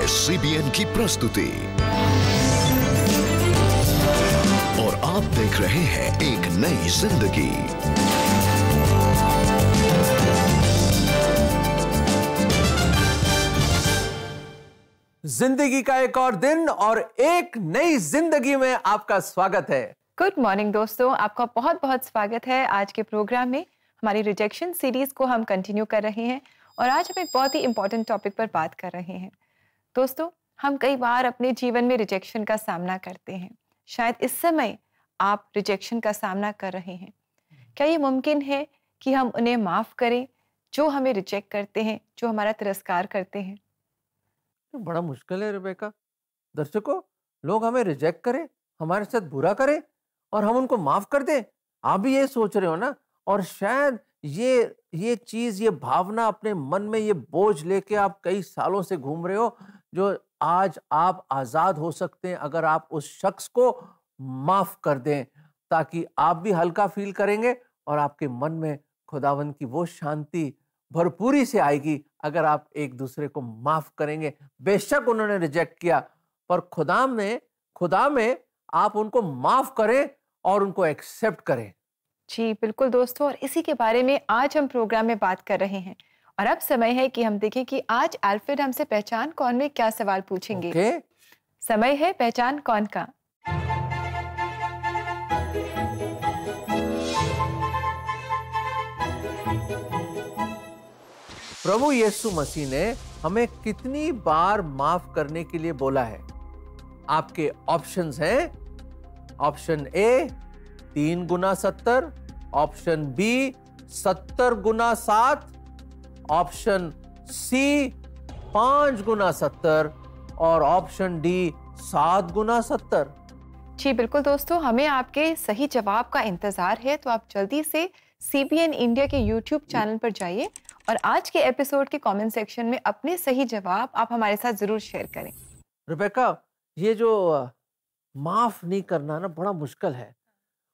है सीबीएन की प्रस्तुति और आप देख रहे हैं एक नई जिंदगी। जिंदगी का एक और दिन और एक नई जिंदगी में आपका स्वागत है। गुड मॉर्निंग दोस्तों, आपका बहुत बहुत स्वागत है आज के प्रोग्राम में। हमारी रिजेक्शन सीरीज को हम कंटिन्यू कर रहे हैं और आज हम एक बहुत ही इंपॉर्टेंट टॉपिक पर बात कर रहे हैं। दोस्तों, हम कई बार अपने जीवन में रिजेक्शन का सामना करते हैं। शायद इस समय आप रिजेक्शन का सामना कर रहे हैं। क्या ये मुमकिन है कि हम उन्हें माफ़ करें जो हमें रिजेक्ट करते हैं, जो हमारा तिरस्कार करते हैं? बड़ा मुश्किल है रेबेका। दर्शकों, लोग हमें रिजेक्ट करें, हमारे साथ बुरा करें और हम उनको माफ कर दें। आप भी ये सोच रहे हो ना? और शायद ये चीज, ये भावना अपने मन में, ये बोझ लेके आप कई सालों से घूम रहे हो, जो आज आप आजाद हो सकते हैं अगर आप उस शख्स को माफ कर दें, ताकि आप भी हल्का फील करेंगे और आपके मन में खुदावंद की वो शांति भरपूरी से आएगी अगर आप एक दूसरे को माफ करेंगे। बेशक उन्होंने रिजेक्ट किया, पर खुदा में आप उनको माफ करें और उनको एक्सेप्ट करें। जी बिल्कुल दोस्तों, और इसी के बारे में आज हम प्रोग्राम में बात कर रहे हैं। और अब समय है कि हम देखें कि आज अल्फ्रेड हमसे पहचान कौन में क्या सवाल पूछेंगे। समय है पहचान कौन का। प्रभु यीशु मसीह ने हमें कितनी बार माफ करने के लिए बोला है? आपके ऑप्शंस हैं। ऑप्शन ए 3 गुना 70, ऑप्शन बी 70 गुना 7, ऑप्शन सी 5 गुना 70 और ऑप्शन डी 7 गुना 70। जी बिल्कुल दोस्तों, हमें आपके सही जवाब का इंतजार है, तो आप जल्दी से सीबीएन इंडिया के यूट्यूब चैनल पर जाइए और आज के एपिसोड के कमेंट सेक्शन में अपने सही जवाब आप हमारे साथ जरूर शेयर करें। रेबेका, ये जो माफ नहीं करना ना, बड़ा मुश्किल है।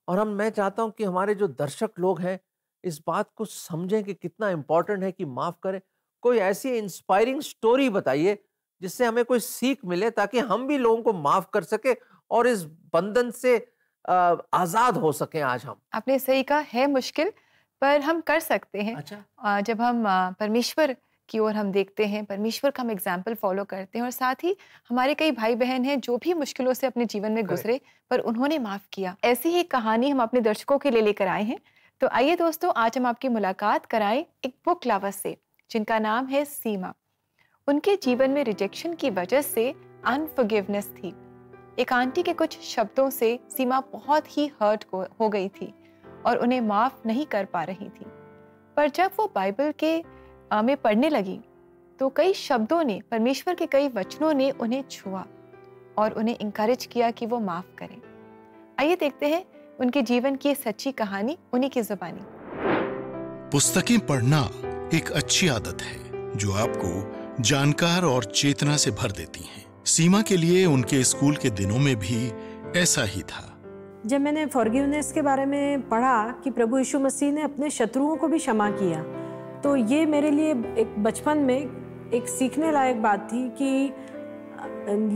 और मैं चाहता हूं कि हमारे जो दर्शक लोग हैं इस बात को समझें कि कितना इंपॉर्टेंट है कि माफ करें। कोई ऐसी इंस्पायरिंग स्टोरी बताइए जिससे हमें कोई सीख मिले, ताकि हम भी लोगों को माफ कर सके और इस बंधन से आजाद हो सकें। आज हम, आपने सही कहा, है मुश्किल पर हम कर सकते हैं। अच्छा। जब हम परमेश्वर की ओर हम देखते हैं, परमेश्वर का हम एग्जाम्पल फॉलो करते हैं, और साथ ही हमारे कई भाई बहन हैं जो भी मुश्किलों से अपने जीवन में गुजरे पर उन्होंने माफ किया। ऐसी ही कहानी हम अपने दर्शकों के लिए लेकर आए हैं। तो आइए दोस्तों, आज हम आपकी मुलाकात कराएं एक बुक लवर से जिनका नाम है सीमा। उनके जीवन में रिजेक्शन की वजह से अनफॉरगिवनेस थी। एक आंटी के कुछ शब्दों से सीमा बहुत ही हर्ट हो गई थी और उन्हें माफ नहीं कर पा रही थी। पर जब वो बाइबल के में पढ़ने लगी तो कई शब्दों ने, परमेश्वर के कई वचनों ने उन्हें छुआ और उन्हें इंकरेज किया कि वो माफ करें। आइए देखते हैं उनके जीवन की सच्ची कहानी उन्हीं की जुबानी। पुस्तकें पढ़ना एक अच्छी आदत है जो आपको जानकार और चेतना से भर देती हैं। सीमा के लिए उनके स्कूल के दिनों में भी ऐसा ही था। जब मैंने फॉरगिवनेस के बारे में पढ़ा कि प्रभु यीशु मसीह ने अपने शत्रुओं को भी क्षमा किया, तो ये मेरे लिए एक बचपन में एक सीखने लायक बात थी कि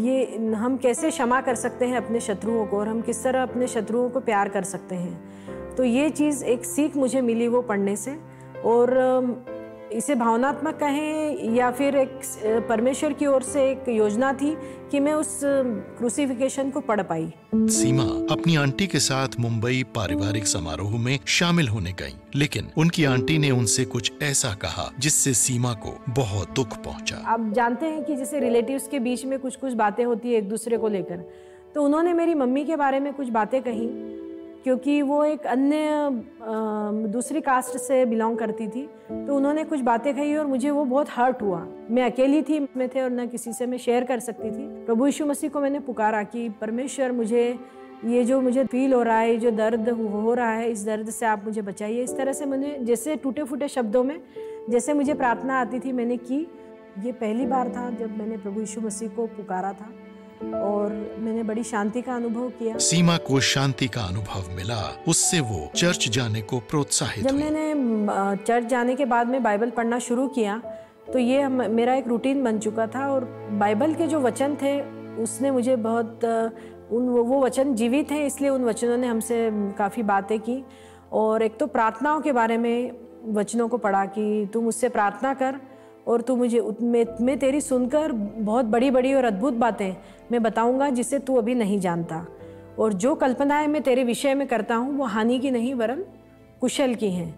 ये हम कैसे क्षमा कर सकते हैं अपने शत्रुओं को और हम किस तरह अपने शत्रुओं को प्यार कर सकते हैं। तो ये चीज़ एक सीख मुझे मिली वो पढ़ने से, और इसे भावनात्मक कहें या फिर एक परमेश्वर की ओर से एक योजना थी कि मैं उस क्रूसिफिकेशन को पढ़ पाई। सीमा अपनी आंटी के साथ मुंबई पारिवारिक समारोह में शामिल होने गईं, लेकिन उनकी आंटी ने उनसे कुछ ऐसा कहा जिससे सीमा को बहुत दुख पहुंचा। आप जानते हैं कि जैसे रिलेटिव्स के बीच में कुछ बातें होती है एक दूसरे को लेकर, तो उन्होंने मेरी मम्मी के बारे में कुछ बातें कही, क्योंकि वो एक अन्य दूसरी कास्ट से बिलोंग करती थी। तो उन्होंने कुछ बातें कही और मुझे वो बहुत हर्ट हुआ। मैं अकेली थी में थे और न किसी से मैं शेयर कर सकती थी। प्रभु यीशु मसीह को मैंने पुकारा कि परमेश्वर, मुझे जो मुझे फील हो रहा है, जो दर्द हो रहा है, इस दर्द से आप मुझे बचाइए। इस तरह से मैंने जैसे टूटे फूटे शब्दों में जैसे मुझे प्रार्थना आती थी मैंने की। ये पहली बार था जब मैंने प्रभु यीशु मसीह को पुकारा था और मैंने बड़ी शांति का अनुभव किया। सीमा को शांति का अनुभव मिला, उससे वो चर्च जाने को प्रोत्साहित हुई। जब मैंने चर्च जाने के बाद में बाइबल पढ़ना शुरू किया तो ये मेरा एक रूटीन बन चुका था। और बाइबल के जो वचन थे उसने मुझे बहुत वो वचन जीवित हैं, इसलिए उन वचनों ने हमसे काफ़ी बातें की। और एक तो प्रार्थनाओं के बारे में वचनों को पढ़ा कि तू मुझसे प्रार्थना कर और तू मुझे मैं तेरी सुनकर बहुत बड़ी बड़ी और अद्भुत बातें मैं बताऊंगा जिसे तू अभी नहीं जानता। और जो कल्पनाएं मैं तेरे विषय में करता हूँ वो हानि की नहीं वरन कुशल की हैं।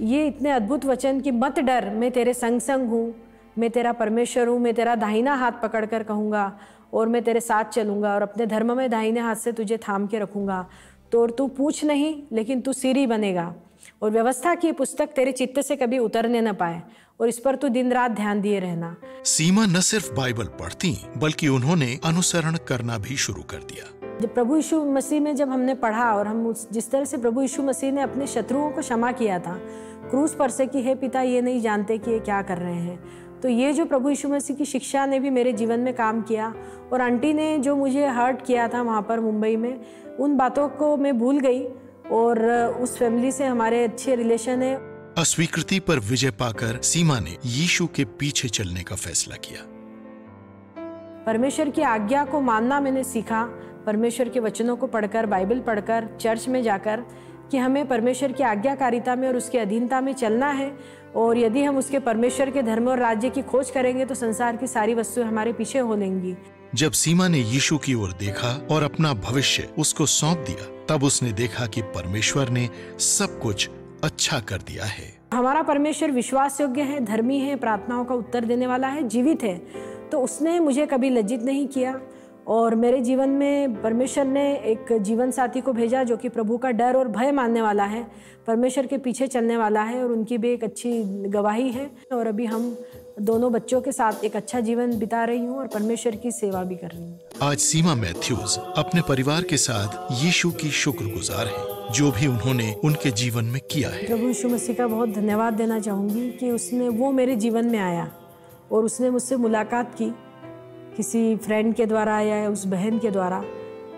ये इतने अद्भुत वचन कि मत डर, मैं तेरे संग संग हूँ, मैं तेरा परमेश्वर हूँ, मैं तेरा दाहिना हाथ पकड़ कर कहूँगा और मैं तेरे साथ चलूँगा और अपने धर्म में दाहिने हाथ से तुझे थाम के रखूँगा। तो तू पूछ नहीं लेकिन तू सीरी बनेगा और व्यवस्था की पुस्तक तेरे चित्त से कभी उतरने न पाए और इस पर तू दिन रात ध्यान दिए रहना। सीमा न सिर्फ बाइबल पढ़ती बल्कि उन्होंने अनुसरण करना भी शुरू कर दिया। जब प्रभु यीशु मसीह में जब हमने पढ़ा और हम जिस तरह से प्रभु यीशु मसीह ने अपने शत्रुओं को क्षमा किया था क्रूस पर से कि हे पिता ये नहीं जानते कि ये क्या कर रहे हैं, तो ये जो प्रभु यीशु मसीह की शिक्षा ने भी मेरे जीवन में काम किया। और आंटी ने जो मुझे हर्ट किया था वहाँ पर मुंबई में, उन बातों को मैं भूल गई और उस फैमिली से हमारे अच्छे रिलेशन है। अस्वीकृति पर विजय पाकर सीमा ने यीशु के पीछे चलने का फैसला किया। परमेश्वर की आज्ञा को मानना मैंने सीखा, परमेश्वर के वचनों को पढ़कर, बाइबल पढ़कर, चर्च में जाकर, कि हमें परमेश्वर की आज्ञाकारिता में और उसके अधीनता में चलना है। और यदि हम उसके परमेश्वर के धर्म और राज्य की खोज करेंगे तो संसार की सारी वस्तुएं हमारे पीछे हो लेंगी। जब सीमा ने यीशु की ओर देखा और अपना भविष्य उसको सौंप दिया, तब उसने देखा कि परमेश्वर ने सब कुछ अच्छा कर दिया है। हमारा परमेश्वर विश्वास योग्य है, धर्मी है, प्रार्थनाओं का उत्तर देने वाला है, जीवित है। तो उसने मुझे कभी लज्जित नहीं किया और मेरे जीवन में परमेश्वर ने एक जीवन साथी को भेजा जो कि प्रभु का डर और भय मानने वाला है, परमेश्वर के पीछे चलने वाला है और उनकी भी एक अच्छी गवाही है। और अभी हम दोनों बच्चों के साथ एक अच्छा जीवन बिता रही हूँ और परमेश्वर की सेवा भी कर रही हूँ। आज सीमा मैथ्यूज अपने परिवार के साथ यीशु की शुक्रगुजार है जो भी उन्होंने उनके जीवन में किया है। प्रभु यीशु मसीह का बहुत धन्यवाद देना चाहूँगी कि वो मेरे जीवन में आया और उसने मुझसे मुलाकात की किसी फ्रेंड के द्वारा या उस बहन के द्वारा।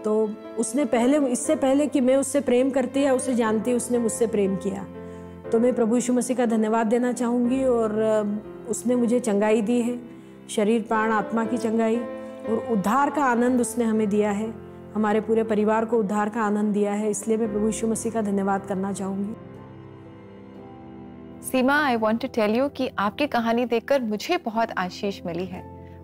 तो उसने इससे पहले कि मैं उससे प्रेम करती या उसे जानती, उसने मुझसे प्रेम किया। तो मैं प्रभु यीशु मसीह का धन्यवाद देना चाहूँगी। और उसने मुझे चंगाई दी है, शरीर प्राण आत्मा की चंगाई, और उद्धार का आनंद उसने हमें दिया है, हमारे पूरे परिवार को उद्धार का आनंद दिया है। इसलिए मैं प्रभु यीशु मसीह का धन्यवाद करना चाहूँगी। Seema, I want to tell you कि आपकी कहानी देखकर मुझे बहुत आशीष मिली है।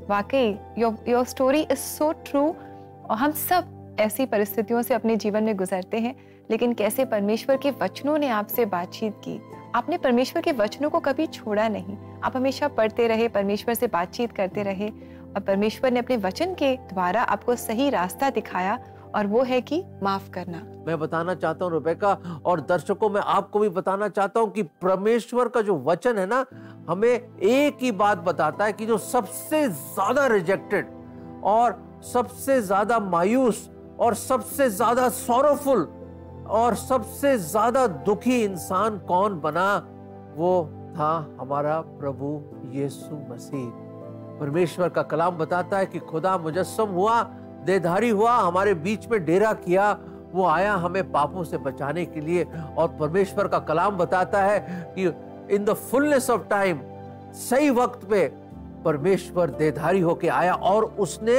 वाकई your story is so true. और हम सब ऐसी परिस्थितियों से अपने जीवन में गुजरते हैं, लेकिन कैसे परमेश्वर के वचनों ने आपसे बातचीत की। आपने परमेश्वर के वचनों को कभी छोड़ा नहीं, आप हमेशा पढ़ते रहे, परमेश्वर से बातचीत करते रहे और परमेश्वर ने अपने वचन के द्वारा आपको सही रास्ता दिखाया और वो है कि माफ करना। मैं बताना चाहता हूँ रेबेका और दर्शकों, मैं आपको भी बताना चाहता हूँ कि परमेश्वर का जो वचन है ना, हमें एक ही बात बताता है कि जो सबसे ज्यादा रिजेक्टेड और सबसे ज्यादा मायूस और सबसे ज्यादा सॉरोफुल और सबसे ज्यादा दुखी इंसान कौन बना, वो था हमारा प्रभु यीशु मसीह। परमेश्वर का कलाम बताता है कि खुदा मुजस्सम हुआ, देहधारी हुआ, हमारे बीच में डेरा किया। वो आया हमें पापों से बचाने के लिए। और परमेश्वर का कलाम बताता है कि in the fullness of time, सही वक्त पे परमेश्वर देहधारी होके आया और उसने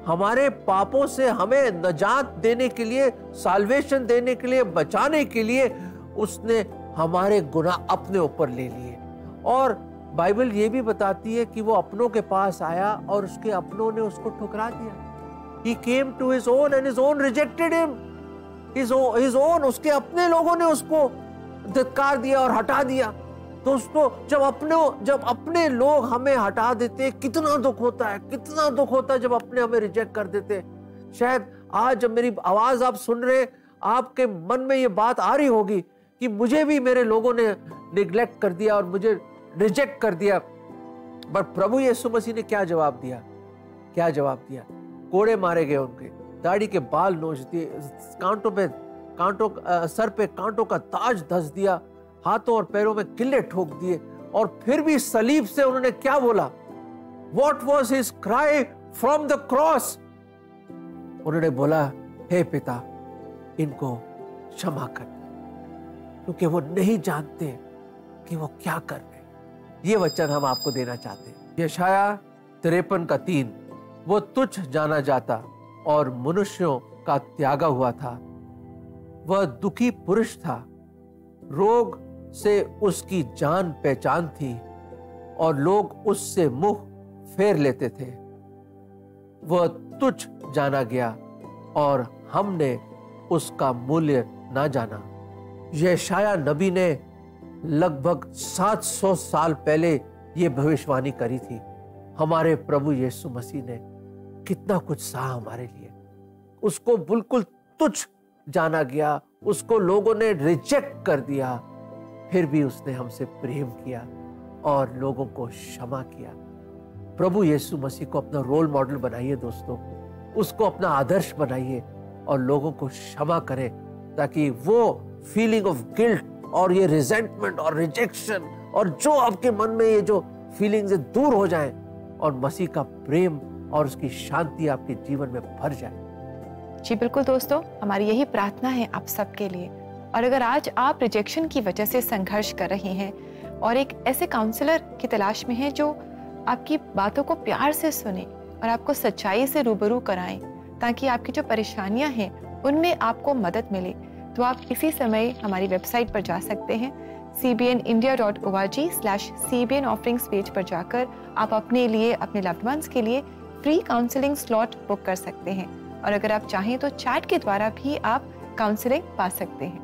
हमारे पापों से हमें नजात देने के लिए, साल्वेशन देने के लिए, बचाने के लिए उसने हमारे गुनाह अपने ऊपर ले लिए। और बाइबल ये भी बताती है कि वो अपनों के पास आया और उसके अपनों ने उसको ठुकरा दिया। He came to his own and his own rejected him. His own, उसके अपने लोगों ने उसको धिक्कार दिया और हटा दिया। दोस्तों, जब अपने लोग हमें हटा देते, कितना दुख होता है, कितना दुख होता है जब अपने हमें रिजेक्ट कर देते। शायद आज जब मेरी आवाज आप सुन रहे, आपके मन में ये बात आ रही होगी कि मुझे भी मेरे लोगों ने निग्लेक्ट कर दिया और मुझे रिजेक्ट कर दिया। पर प्रभु यीशु मसीह ने क्या जवाब दिया? क्या जवाब दिया? कोड़े मारे गए उनके, दाढ़ी के बाल नोच दिए, सर पे कांटों का ताज धस दिया, हाथों और पैरों में किल्ले ठोक दिए। और फिर भी सलीब से उन्होंने क्या बोला? What was his cry from the cross? उन्होंने बोला, हे पिता, इनको क्षमा कर, क्योंकि वो नहीं जानते कि वो क्या कर रहे। ये वचन हम आपको देना चाहते हैं। यशाया 53:3, वो तुच्छ जाना जाता और मनुष्यों का त्यागा हुआ था, वह दुखी पुरुष था, रोग से उसकी जान पहचान थी और लोग उससे मुंह फेर लेते थे। वह तुच्छ जाना गया और हमने उसका मूल्य ना जाना। यशाया नबी ने लगभग 700 साल पहले यह भविष्यवाणी करी थी। हमारे प्रभु यीशु मसीह ने कितना कुछ सहा हमारे लिए। उसको बिल्कुल तुच्छ जाना गया, उसको लोगों ने रिजेक्ट कर दिया, फिर भी उसने हमसे प्रेम किया और लोगों को क्षमा किया। प्रभु यीशु मसीह को अपना रोल मॉडल बनाइए दोस्तों, उसको अपना आदर्श बनाइए और लोगों को क्षमा करें, ताकि वो फीलिंग ऑफ गिल्ट और ये रिजेंटमेंट और रिजेक्शन और जो आपके मन में ये जो फीलिंग्स दूर हो जाएं और मसीह का प्रेम और उसकी शांति आपके जीवन में भर जाए। जी बिल्कुल दोस्तों, हमारी यही प्रार्थना है आप सबके लिए। और अगर आज आप रिजेक्शन की वजह से संघर्ष कर रहे हैं और एक ऐसे काउंसलर की तलाश में हैं जो आपकी बातों को प्यार से सुने और आपको सच्चाई से रूबरू कराएं, ताकि आपकी जो परेशानियां हैं उनमें आपको मदद मिले, तो आप इसी समय हमारी वेबसाइट पर जा सकते हैं। cbnindia.org/cbn ऑफरिंग्स पेज पर जाकर आप अपने लिए, अपने लव्ड वंस के लिए फ्री काउंसलिंग स्लॉट बुक कर सकते हैं। और अगर आप चाहें तो चैट के द्वारा भी आप काउंसलिंग पा सकते हैं।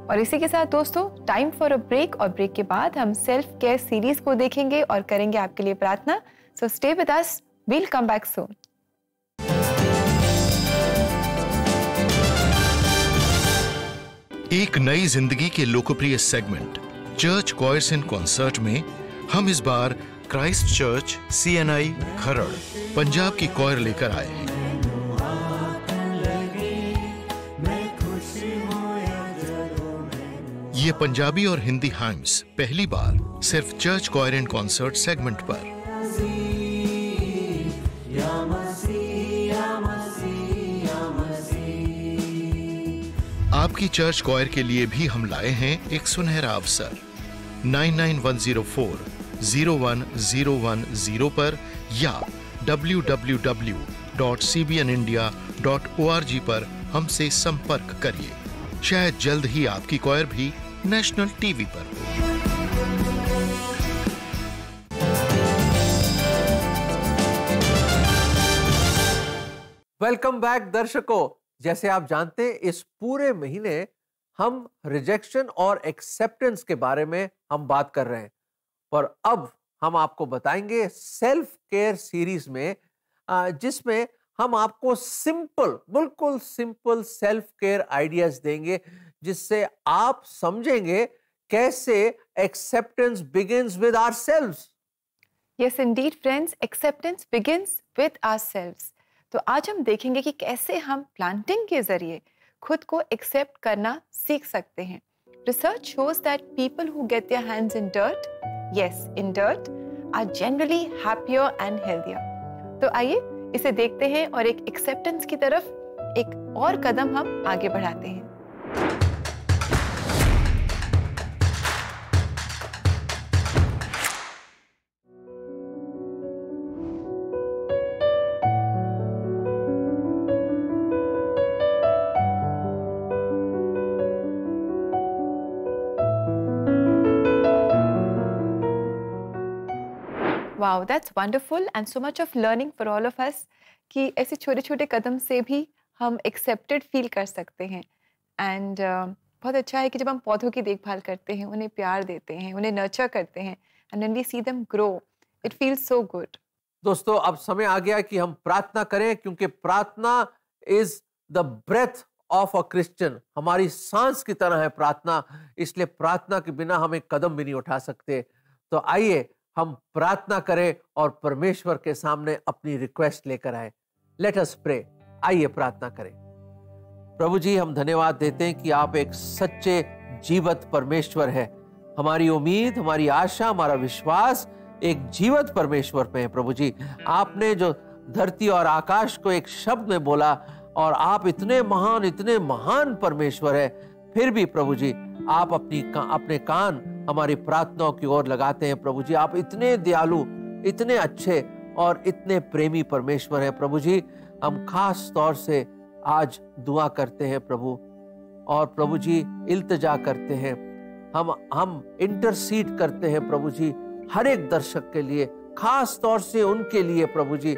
और इसी के साथ दोस्तों, टाइम फॉर अ ब्रेक, और ब्रेक के बाद हम सेल्फ केयर सीरीज को देखेंगे और करेंगे आपके लिए प्रार्थना। So stay with us, we'll come back soon. एक नई जिंदगी के लोकप्रिय segment church choirs in concert में हम इस बार Christ Church CNI Kharar Punjab की कॉयर लेकर आए हैं। ये पंजाबी और हिंदी हाइम्स पहली बार सिर्फ चर्च कॉयर इन कॉन्सर्ट सेगमेंट पर। आपकी चर्च कॉयर के लिए भी हम लाए हैं एक सुनहरा अवसर। 9910401010 पर या www.cbnindia.org पर हमसे संपर्क करिए। शायद जल्द ही आपकी कॉयर भी नेशनल टीवी पर हो। वेलकम बैक दर्शकों। जैसे आप जानते हैं, इस पूरे महीने हम रिजेक्शन और एक्सेप्टेंस के बारे में हम बात कर रहे हैं, पर अब हम आपको बताएंगे सेल्फ केयर सीरीज में, जिसमें हम आपको बिल्कुल सिंपल सेल्फ केयर आइडियाज देंगे, जिससे आप समझेंगे कैसे acceptance begins with ourselves. Yes Indeed friends, acceptance begins with ourselves. तो आज हम देखेंगे कि कैसे हम प्लांटिंग के जरिए खुद को एक्सेप्ट करना सीख सकते हैं। Research shows that people who get their hands in dirt are generally happier and healthier. तो आइए इसे देखते हैं और एक एक्सेप्टेंस की तरफ एक और कदम हम आगे बढ़ाते हैं। Wow, that's wonderful and so much of learning for all of us कि ऐसे छोटे छोटे कदम से भी हम एक्सेप्टेड फील कर सकते हैं। एंड बहुत अच्छा है कि जब हम पौधों की देखभाल करते हैं, उन्हें प्यार देते हैं, उन्हें नर्चर करते हैं, and when we see them grow, it feels so good. दोस्तों, अब समय आ गया कि हम प्रार्थना करें, क्योंकि प्रार्थना is the breath of a Christian. हमारी सांस की तरह है प्रार्थना, इसलिए प्रार्थना के बिना हम एक कदम भी नहीं उठा सकते। तो आइए हम प्रार्थना करें और परमेश्वर के सामने अपनी रिक्वेस्ट लेकर आए। Let us pray. आइए प्रार्थना करें। प्रभु जी, हम धन्यवाद देते हैं कि आप एक सच्चे जीवत परमेश्वर है। हमारी उम्मीद, हमारी आशा, हमारा विश्वास एक जीवत परमेश्वर पे है। प्रभु जी, आपने जो धरती और आकाश को एक शब्द में बोला, और आप इतने महान परमेश्वर है, फिर भी प्रभु जी आप अपने कान हमारी प्रार्थनाओं की ओर लगाते हैं प्रभु जी। आप इतने दयालु, इतने अच्छे और इतने प्रेमी परमेश्वर हैं प्रभु जी। हम खास तौर से आज दुआ करते हैं प्रभु, और प्रभु जी इल्तिजा करते हैं, हम इंटरसीड करते हैं प्रभु जी हर एक दर्शक के लिए, खास तौर से उनके लिए प्रभु जी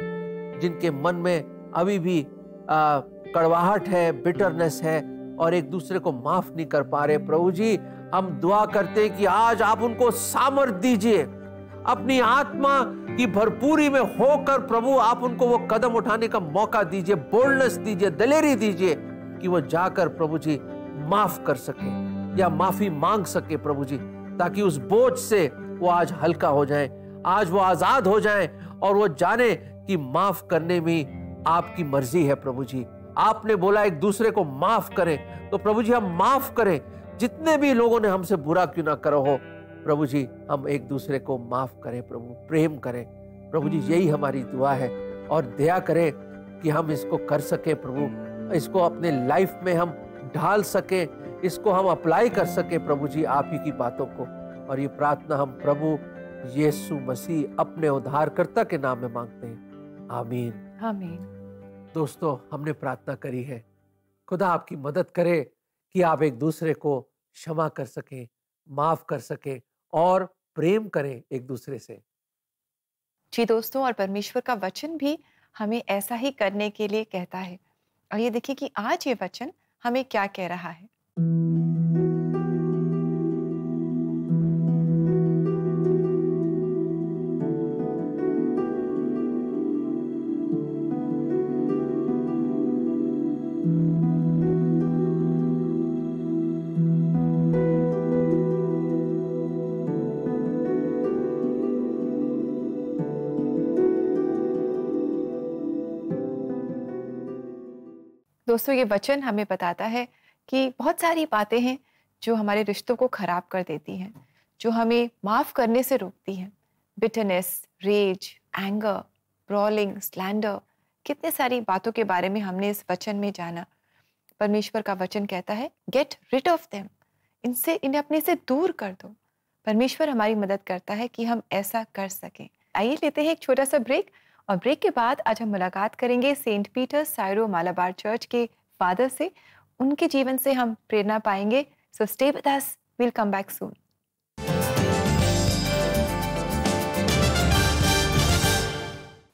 जिनके मन में अभी भी कड़वाहट है, बिटरनेस है और एक दूसरे को माफ नहीं कर पा रहे। प्रभु जी हम दुआ करते हैं कि आज आप उनको सामर्थ दीजिए, अपनी आत्मा की भरपूरी में होकर प्रभु आप उनको वो कदम उठाने का मौका दीजिए, बोल्डनेस दीजिए, दिलेरी दीजिए कि वो जाकर प्रभु जी माफ कर सके या माफी मांग सके प्रभु जी, ताकि उस बोझ से वो आज हल्का हो जाए, आज वो आजाद हो जाए और वो जाने कि माफ करने में आपकी मर्जी है प्रभु जी। आपने बोला एक दूसरे को माफ करें, तो प्रभु जी हम माफ करें, जितने भी लोगों ने हमसे बुरा क्यों ना करो हो प्रभु जी, हम एक दूसरे को माफ करें प्रभु, प्रेम करें प्रभु जी, यही हमारी दुआ है। और दया करें कि हम इसको कर सके प्रभु, इसको अपने लाइफ में हम ढाल सके, इसको हम अप्लाई कर सके प्रभु जी आप ही की बातों को। और ये प्रार्थना हम प्रभु यीशु मसीह अपने उद्धारकर्ता के नाम में मांगते हैं, आमीन आमीन। दोस्तों हमने प्रार्थना करी है, खुदा आपकी मदद करे कि आप एक दूसरे को क्षमा कर सकें, माफ कर सकें और प्रेम करें एक दूसरे से। जी दोस्तों, और परमेश्वर का वचन भी हमें ऐसा ही करने के लिए कहता है। और ये देखिए कि आज ये वचन हमें क्या कह रहा है। दोस्तों ये वचन हमें बताता है कि बहुत सारी बातें हैं जो हमारे रिश्तों को खराब कर देती हैं, जो हमें माफ करने से रोकती हैं। Bitterness, rage, anger, brawling, slander, कितने सारी बातों के बारे में हमने इस वचन में जाना। परमेश्वर का वचन कहता है गेट रिड ऑफ देम, इन्हें अपने से दूर कर दो। परमेश्वर हमारी मदद करता है कि हम ऐसा कर सकें। आइए लेते हैं एक छोटा सा ब्रेक, और ब्रेक के बाद आज हम मुलाकात करेंगे saint Peter's Syro Malabar church के फादर से। उनके जीवन से हम प्रेरणा पाएंगे। So stay with us, we will come back soon.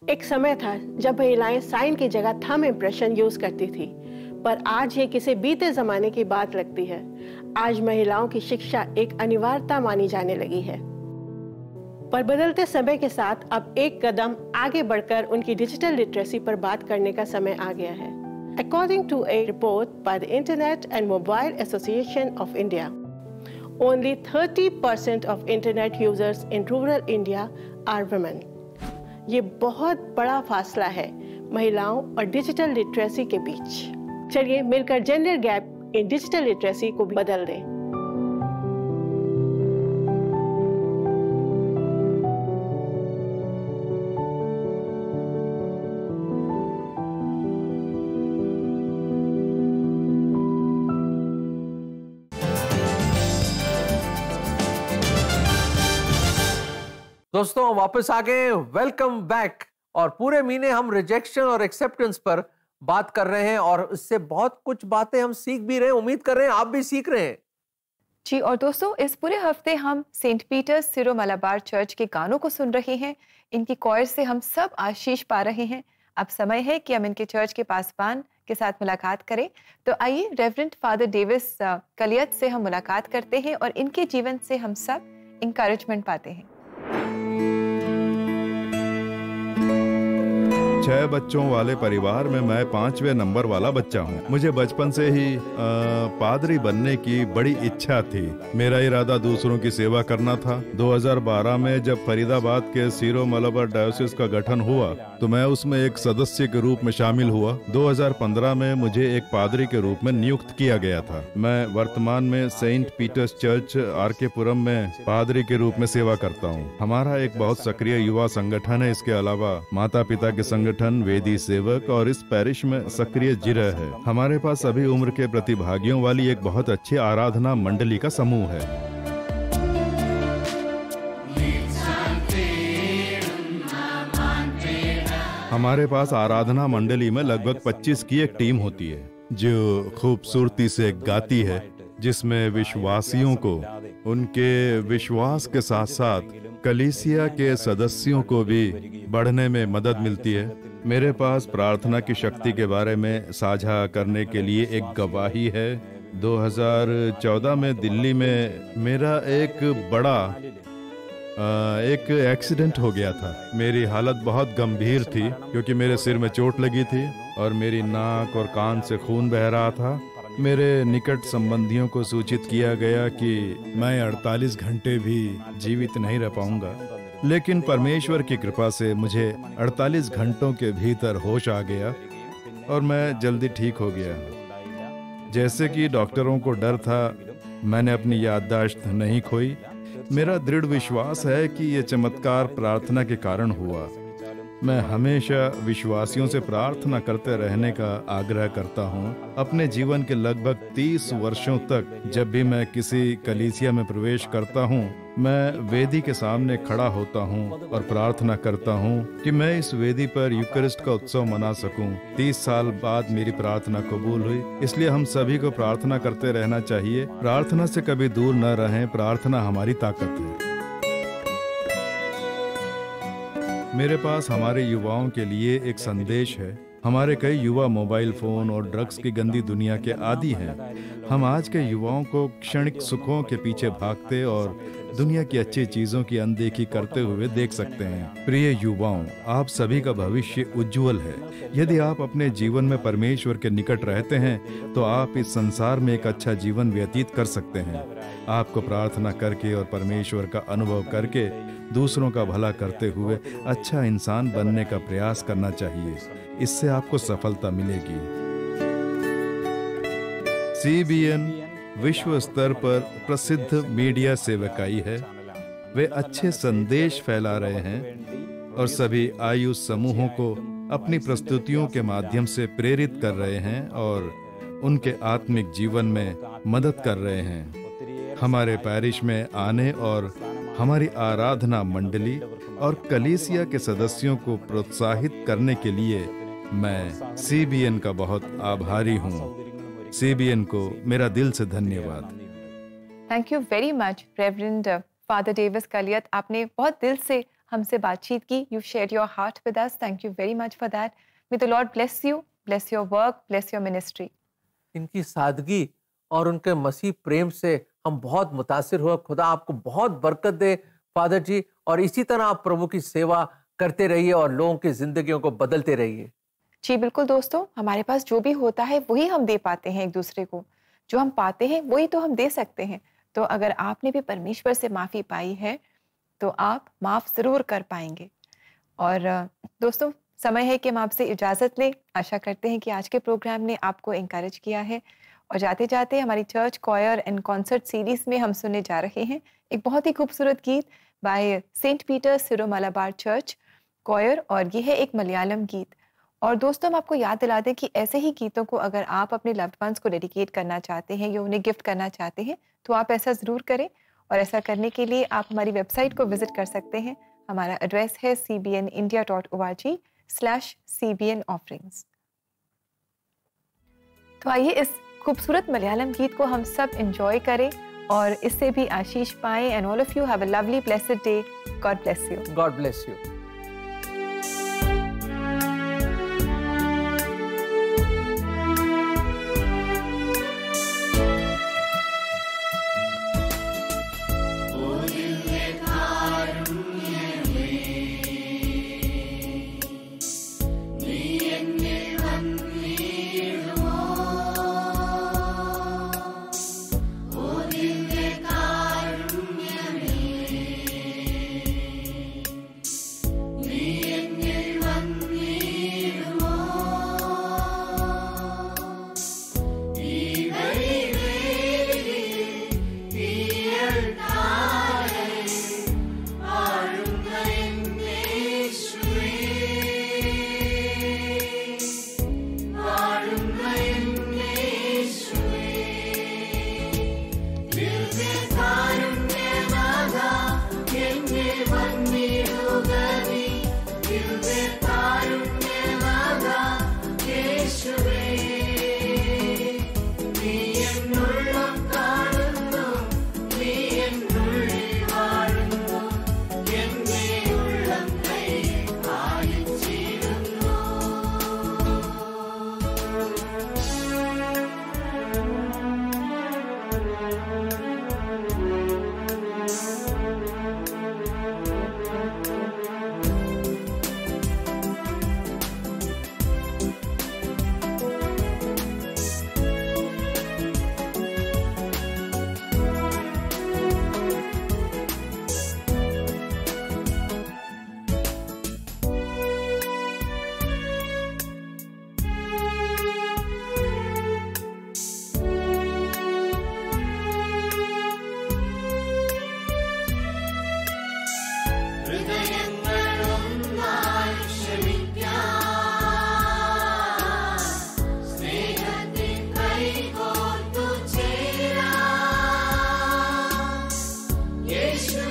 एक समय था जब महिलाएं साइन की जगह थंब इम्प्रेशन यूज करती थी, पर आज ये किसी बीते जमाने की बात लगती है। आज महिलाओं की शिक्षा एक अनिवार्यता मानी जाने लगी है, पर बदलते समय के साथ अब एक कदम आगे बढ़कर उनकी डिजिटल लिटरेसी पर बात करने का समय आ गया है। According to a report by the Internet and Mobile Association of India, only 30% of internet users in rural India are women. ये बहुत बड़ा फासला है महिलाओं और डिजिटल लिटरेसी के बीच। चलिए मिलकर gender gap in digital literacy को बदल दें। दोस्तों वापस आ गए, वेलकम बैक। और पूरे महीने हम रिजेक्शन और एक्सेप्टेंस पर बात कर रहे हैं और इससे बहुत कुछ बातें हम सीख भी रहे हैं, उम्मीद कर रहे हैं आप भी सीख रहे हैं। जी, और दोस्तों इस पूरे हफ्ते हम सेंट पीटर्स सिरो मलाबार चर्च के गानों को सुन रहे हैं। इनकी कॉयर से हम सब आशीष पा रहे हैं। अब समय है कि हम इनके चर्च के पासवान के साथ मुलाकात करें। तो आइए रेवरेंड फादर डेविस कलियत से हम मुलाकात करते हैं और इनके जीवन से हम सब इंकरेजमेंट पाते हैं। 6 बच्चों वाले परिवार में मैं 5वें नंबर वाला बच्चा हूँ। मुझे बचपन से ही पादरी बनने की बड़ी इच्छा थी। मेरा इरादा दूसरों की सेवा करना था। 2012 में जब फरीदाबाद के सीरो मलाबार डायोसिस का गठन हुआ तो मैं उसमें एक सदस्य के रूप में शामिल हुआ। 2015 में मुझे एक पादरी के रूप में नियुक्त किया गया था। मैं वर्तमान में सेंट पीटर्स चर्च आरकेपुरम में पादरी के रूप में सेवा करता हूँ। हमारा एक बहुत सक्रिय युवा संगठन है। इसके अलावा माता पिता के संगठन, वेदी सेवक और इस पैरिश में सक्रिय जिरह है। हमारे पास सभी उम्र के प्रतिभागियों वाली एक बहुत अच्छी आराधना मंडली का समूह है। हमारे पास आराधना मंडली में लगभग 25 की एक टीम होती है जो खूबसूरती से गाती है, जिसमें विश्वासियों को उनके विश्वास के साथ साथ कलीसिया के सदस्यों को भी बढ़ने में मदद मिलती है। मेरे पास प्रार्थना की शक्ति के बारे में साझा करने के लिए एक गवाही है। 2014 में दिल्ली में मेरा एक एक्सीडेंट हो गया था। मेरी हालत बहुत गंभीर थी क्योंकि मेरे सिर में चोट लगी थी और मेरी नाक और कान से खून बह रहा था। मेरे निकट संबंधियों को सूचित किया गया कि मैं 48 घंटे भी जीवित नहीं रह पाऊंगा, लेकिन परमेश्वर की कृपा से मुझे 48 घंटों के भीतर होश आ गया और मैं जल्दी ठीक हो गया। जैसे कि डॉक्टरों को डर था, मैंने अपनी याददाश्त नहीं खोई। मेरा दृढ़ विश्वास है कि ये चमत्कार प्रार्थना के कारण हुआ। मैं हमेशा विश्वासियों से प्रार्थना करते रहने का आग्रह करता हूँ। अपने जीवन के लगभग 30 वर्षों तक जब भी मैं किसी कलीसिया में प्रवेश करता हूँ, मैं वेदी के सामने खड़ा होता हूँ और प्रार्थना करता हूँ कि मैं इस वेदी पर यूकरिस्ट का उत्सव मना सकूं। 30 साल बाद मेरी प्रार्थना कबूल हुई, इसलिए हम सभी को प्रार्थना करते रहना चाहिए। प्रार्थना से कभी दूर न रहें, प्रार्थना हमारी ताकत है। मेरे पास हमारे युवाओं के लिए एक संदेश है। हमारे कई युवा मोबाइल फोन और ड्रग्स की गंदी दुनिया के आदी हैं। हम आज के युवाओं को क्षणिक सुखों के पीछे भागते और दुनिया की अच्छी चीजों की अनदेखी करते हुए देख सकते हैं। प्रिय युवाओं, आप सभी का भविष्य उज्जवल है। यदि आप अपने जीवन में परमेश्वर के निकट रहते हैं तो आप इस संसार में एक अच्छा जीवन व्यतीत कर सकते हैं। आपको प्रार्थना करके और परमेश्वर का अनुभव करके दूसरों का भला करते हुए अच्छा इंसान बनने का प्रयास करना चाहिए। इससे आपको सफलता मिलेगी। CBN विश्व स्तर पर प्रसिद्ध मीडिया सेवकाई है। वे अच्छे संदेश फैला रहे हैं और सभी आयु समूहों को अपनी प्रस्तुतियों के माध्यम से प्रेरित कर रहे हैं और उनके आत्मिक जीवन में मदद कर रहे हैं। हमारे पैरिश में आने और हमारी आराधना मंडली और कलीसिया के सदस्यों को प्रोत्साहित करने के लिए मैं CBN का बहुत आभारी हूँ। CBN को मेरा दिल से धन्यवाद। Thank you very much reverend father Davis Kaliyath. आपने बहुत दिल से हमसे बातचीत की। You share your heart with us. Thank you very much for that. May the lord bless you, bless your work, bless your ministry. इनकी सादगी और उनके मसीह प्रेम से हम बहुत मुतासिर हुए। खुदा आपको बहुत बरकत दे फादर जी, और इसी तरह आप प्रभु की सेवा करते रहिए और लोगों की जिंदगियों को बदलते रहिए। जी बिल्कुल दोस्तों, हमारे पास जो भी होता है वही हम दे पाते हैं एक दूसरे को। जो हम पाते हैं वही तो हम दे सकते हैं। तो अगर आपने भी परमेश्वर से माफ़ी पाई है तो आप माफ़ ज़रूर कर पाएंगे। और दोस्तों, समय है कि हम आपसे इजाज़त लें। आशा करते हैं कि आज के प्रोग्राम ने आपको इंकरेज किया है। और जाते जाते हमारी church coir and concert series में हम सुनने जा रहे हैं एक बहुत ही खूबसूरत गीत बाय सेंट पीटर सिरो मलाबार चर्च कॉयर, और ये है एक मलयालम गीत। और दोस्तों, हम आपको याद दिला दें कि ऐसे ही गीतों को अगर आप अपने लव्ड वंस को डेडिकेट करना चाहते हैं या उन्हें गिफ्ट करना चाहते हैं तो आप ऐसा ज़रूर करें। और ऐसा करने के लिए आप हमारी वेबसाइट को विज़िट कर सकते हैं। हमारा एड्रेस है cbnindia.org/cbn offerings। तो आइए इस खूबसूरत मलयालम गीत को हम सब एंजॉय करें और इससे भी आशीष पाएं। And all of you have a lovely blessed day. God bless you. God bless you. Krishna